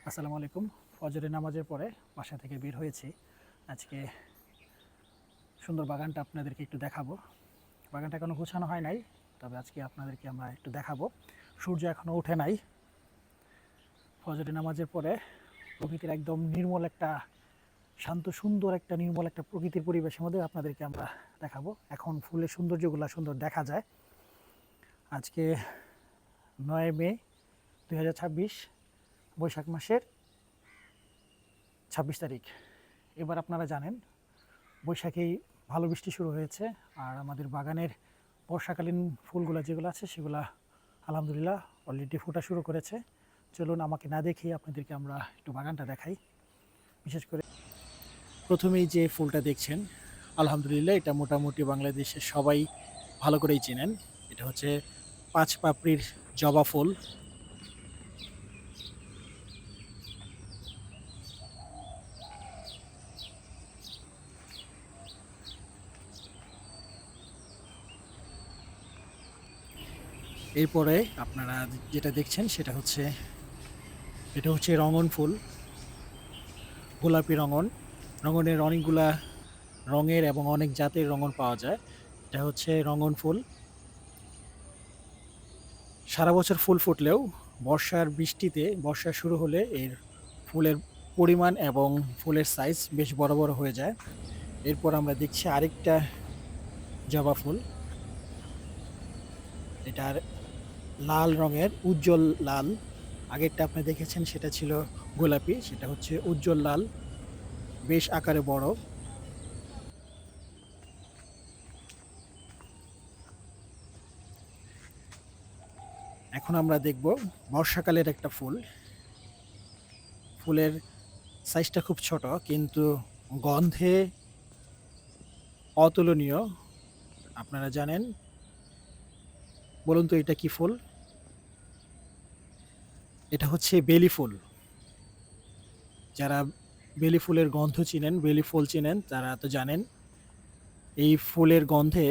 আসসালামু আলাইকুম। ফজরের নামাজের পরে বাসা থেকে বের হয়েছি। আজকে সুন্দর বাগানটা আপনাদেরকে একটু দেখাবো। বাগানটা এখনো গোছানো হয় নাই, তবে আজকে আপনাদেরকে আমরা একটু দেখাবো। সূর্য এখনও ওঠে নাই। ফজরের নামাজের পরে প্রকৃতির একদম নির্মল একটা শান্ত সুন্দর একটা নির্মল একটা প্রকৃতির পরিবেশের মধ্যে আপনাদেরকে আমরা দেখাবো। এখন ফুলের সৌন্দর্যগুলো সুন্দর দেখা যায়। আজকে 9 মে 2026, বৈশাখ মাসের 26 তারিখ। এবার আপনারা জানেন বৈশাখেই ভালো বৃষ্টি শুরু হয়েছে, আর আমাদের বাগানের বর্ষাকালীন ফুলগুলো যেগুলো আছে সেগুলো আলহামদুলিল্লাহ অলরেডি ফোটা শুরু করেছে। চলুন আমাকে না দেখিয়ে আপনাদেরকে আমরা একটু বাগানটা দেখাই। বিশেষ করে প্রথমেই যে ফুলটা দেখছেন, আলহামদুলিল্লাহ এটা মোটামুটি বাংলাদেশের সবাই ভালো করেই চেনেন। এটা হচ্ছে 5 পাপড়ির জবা ফুল। এরপরে আপনারা যেটা দেখছেন এটা হচ্ছে রঙন ফুল, গোলাপি রঙন। রঙনের অনেকগুলা রঙের এবং অনেক জাতের রঙন পাওয়া যায়। এটা হচ্ছে রঙন ফুল। সারা বছর ফুল ফুটলেও বর্ষা শুরু হলে এর ফুলের পরিমাণ এবং ফুলের সাইজ বেশ বড় বড় হয়ে যায়। এরপর আমরা দেখছি আরেকটা জবা ফুল। এটার লাল রঙের, উজ্জ্বল লাল। আগেরটা আপনি দেখেছেন সেটা ছিল গোলাপি, সেটা হচ্ছে উজ্জ্বল লাল, বেশ আকারে বড়। এখন আমরা দেখব বর্ষাকালের একটা ফুল। ফুলের সাইজটা খুব ছোট কিন্তু গন্ধে অতুলনীয়। আপনারা জানেন, বলুন তো এটা কি ফুল? এটা হচ্ছে বেলি ফুল। যারা বেলি ফুলের গন্ধ চিনেন, বেলি ফুল চিনেন, তারা তো জানেন এই ফুলের গন্ধে,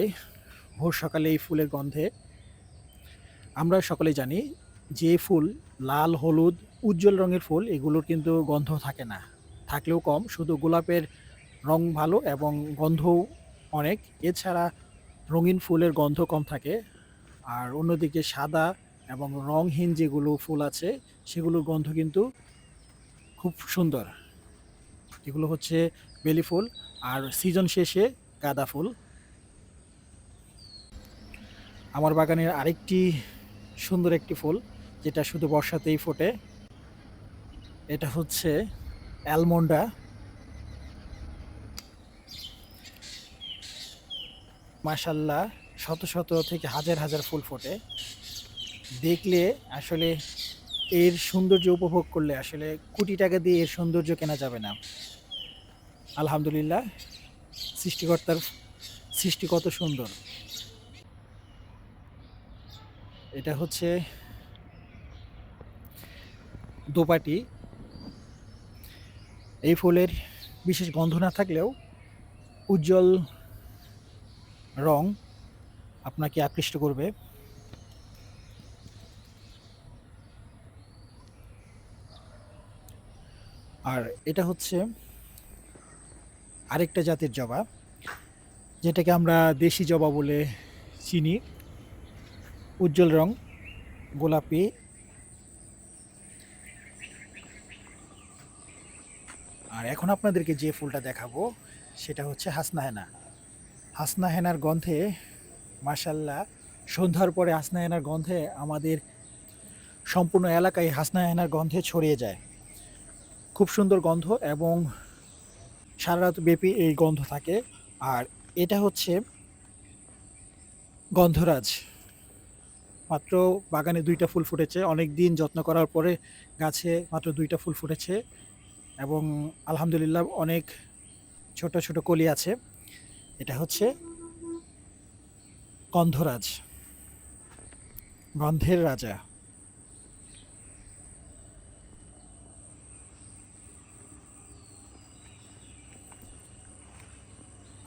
ভোর সকালে এই ফুলের গন্ধে আমরা সকলেই জানি যে ফুল লাল, হলুদ, উজ্জ্বল রঙের ফুল এগুলোর কিন্তু গন্ধ থাকে না, থাকলেও কম। শুধু গোলাপের রং ভালো এবং গন্ধও অনেক। এছাড়া রঙিন ফুলের গন্ধ কম থাকে। আর অন্যদিকে সাদা এবং রংহীন যেগুলো ফুল আছে সেগুলোর গন্ধ কিন্তু খুব সুন্দর। এগুলো হচ্ছে বেলি ফুল। আর সিজন শেষে গাঁদা ফুল। আমার বাগানের আরেকটি সুন্দর একটি ফুল যেটা শুধু বর্ষাতেই ফোটে, এটা হচ্ছে অ্যালমন্ডা। মাশাল্লাহ, শত শত থেকে হাজার হাজার ফুল ফোটে। দেখলে আসলে এর সৌন্দর্য উপভোগ করলে আসলে কোটি টাকা দিয়ে এর সৌন্দর্য কেনা যাবে না। আলহামদুলিল্লাহ, সৃষ্টিকর্তার সৃষ্টি কত সুন্দর। এটা হচ্ছে দোপাটি। এই ফুলের বিশেষ গন্ধ না থাকলেও উজ্জ্বল রং আপনাকে আকৃষ্ট করবে। আর এটা হচ্ছে আরেকটা জাতের জবা, যেটাকে আমরা দেশি জবা বলে চিনি। উজ্জ্বল রং, গোলাপি। আর এখন আপনাদেরকে যে ফুলটা দেখাবো সেটা হচ্ছে হাসনা হেনা। হাসনা হেনার গন্ধে মাশাল্লাহ, সন্ধ্যার পরে হাসনা হেনার গন্ধে আমাদের সম্পূর্ণ এলাকায় হাসনা হেনার গন্ধে ছড়িয়ে যায়। খুব সুন্দর গন্ধ এবং সারা রাত ব্যাপী এই গন্ধ থাকে। আর এটা হচ্ছে গন্ধরাজ। মাত্র বাগানে 2টা ফুল ফুটেছে, অনেক দিন যত্ন করার পরে গাছে মাত্র 2টা ফুল ফুটেছে এবং আলহামদুলিল্লাহ অনেক ছোট ছোট কলি আছে। এটা হচ্ছে গন্ধরাজ, গন্ধের রাজা।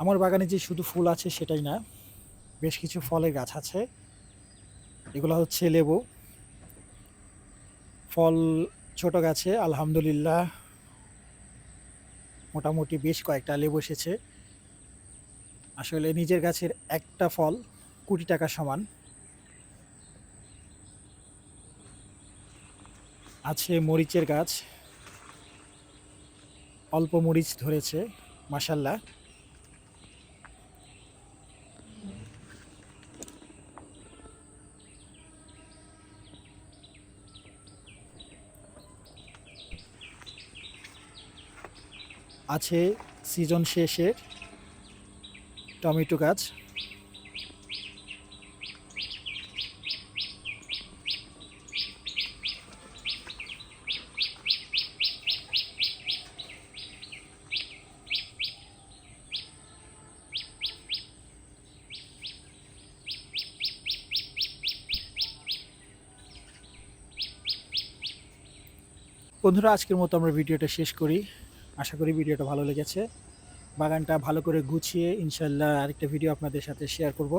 আমার বাগানে যে শুধু ফুল আছে সেটাই না, বেশ কিছু ফলের গাছ আছে। এগুলো হচ্ছে লেবু ফল। ছোট গাছে আলহামদুলিল্লাহ মোটামুটি বেশ কয়েকটা লেবু এসেছে। আসলে নিজের গাছের একটা ফল কোটি টাকা সমান। আছে মরিচের গাছ, অল্প মরিচ ধরেছে মাশাল্লাহ। আছে সিজন শেষের টমেটো গাছ। বন্ধুরা, আজকের মতো আমরা ভিডিওটা শেষ করি। আশা করি ভিডিওটা ভালো লেগেছে। বাগানটা ভালো করে গুছিয়ে ইনশাল্লাহ আরেকটা ভিডিও আপনাদের সাথে শেয়ার করব।